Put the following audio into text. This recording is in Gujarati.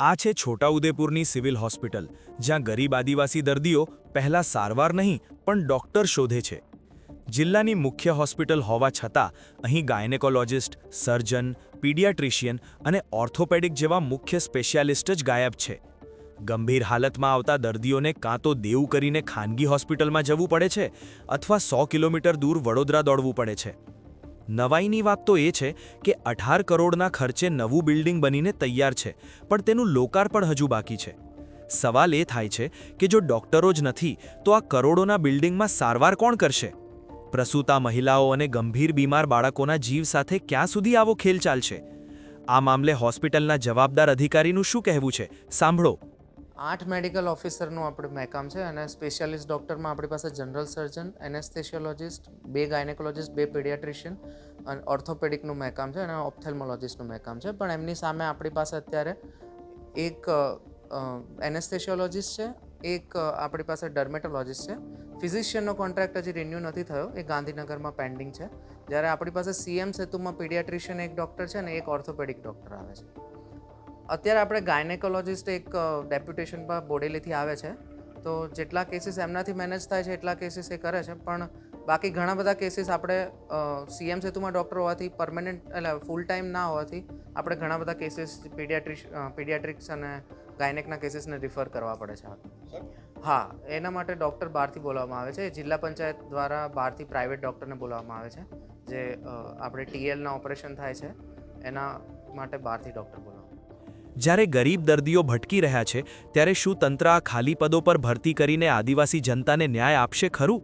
આ છે છોટાઉદેપુરની સિવિલ હોસ્પિટલ, જ્યાં ગરીબ આદિવાસી દર્દીઓ પહેલાં સારવાર નહીં પણ ડૉક્ટર શોધે છે. જિલ્લાની મુખ્ય હોસ્પિટલ હોવા છતાં અહીં ગાયનેકોલોજિસ્ટ, સર્જન, પીડિયાટ્રિશિયન અને ઓર્થોપેડિક જેવા મુખ્ય સ્પેશિયાલિસ્ટ જ ગાયબ છે. ગંભીર હાલતમાં આવતા દર્દીઓને કાં તો દેવું કરીને ખાનગી હોસ્પિટલમાં જવું પડે છે અથવા 100 કિલોમીટર દૂર વડોદરા દોડવું પડે છે. નવાઈની વાત તો એ છે કે 18 કરોડના ખર્ચે નવું બિલ્ડિંગ બનીને તૈયાર છે, પણ તેનું લોકાર્પણ હજુ બાકી છે. સવાલ એ થાય છે કે જો ડૉક્ટરો જ નથી તો આ કરોડોના બિલ્ડિંગમાં સારવાર કોણ કરશે? પ્રસૂતા મહિલાઓ અને ગંભીર બીમાર બાળકોના જીવ સાથે ક્યાં સુધી આવો ખેલ ચાલશે? આ મામલે હોસ્પિટલના જવાબદાર અધિકારીનું શું કહેવું છે, સાંભળો. 8 મેડિકલ ઓફિસરનું આપણે મહેકામ છે અને સ્પેશિયાલિસ્ટ ડૉક્ટરમાં આપણી પાસે જનરલ સર્જન, એનેસ્થેશિયોલોજિસ્ટ, 2 ગાયનેકોલોજિસ્ટ, 2 પીડિયાટ્રિશિયન અને ઓર્થોપેડિકનું મહેકામ છે અને ઓપ્થેલ્મોલોજિસ્ટનું મહેકામ છે. પણ એમની સામે આપણી પાસે અત્યારે એક એનેસ્થેશિયોલોજિસ્ટ છે, એક આપણી પાસે ડર્મેટોલોજિસ્ટ છે. ફિઝિશિયનનો કોન્ટ્રાક્ટ હજી રિન્યૂ નથી થયો, એ ગાંધીનગરમાં પેન્ડિંગ છે. જ્યારે આપણી પાસે સીએમ સેતુમાં પીડિયાટ્રિશિયન એક ડૉક્ટર છે અને એક ઓર્થોપેડિક ડૉક્ટર આવે છે. અત્યારે આપણે ગાયનેકોલોજિસ્ટ એક ડેપ્યુટેશન પર બોડેલીથી આવે છે, તો જેટલા કેસીસ એમનાથી મેનેજ થાય છે એટલા કેસીસ એ કરે છે. પણ બાકી ઘણા બધા કેસીસ આપણે સીએમ સેતુમાં ડૉક્ટર હોવાથી પરમેનન્ટ એટલે ફૂલ ટાઈમ ના હોવાથી આપણે ઘણા બધા કેસીસ પીડિયાટ્રિક્સ અને ગાયનેકના કેસીસને રિફર કરવા પડે છે. હા, એના માટે ડૉક્ટર બહારથી બોલાવવામાં આવે છે. જિલ્લા પંચાયત દ્વારા બહારથી પ્રાઇવેટ ડૉક્ટરને બોલાવવામાં આવે છે, જે આપણે ટીએલના ઓપરેશન થાય છે એના માટે બહારથી ડૉક્ટર બોલાવવામાં. જ્યારે ગરીબ દર્દીઓ ભટકી રહ્યા છે, ત્યારે શું તંત્ર આ ખાલી પદો પર ભરતી કરીને આદિવાસી જનતાને ન્યાય આપશે ખરું?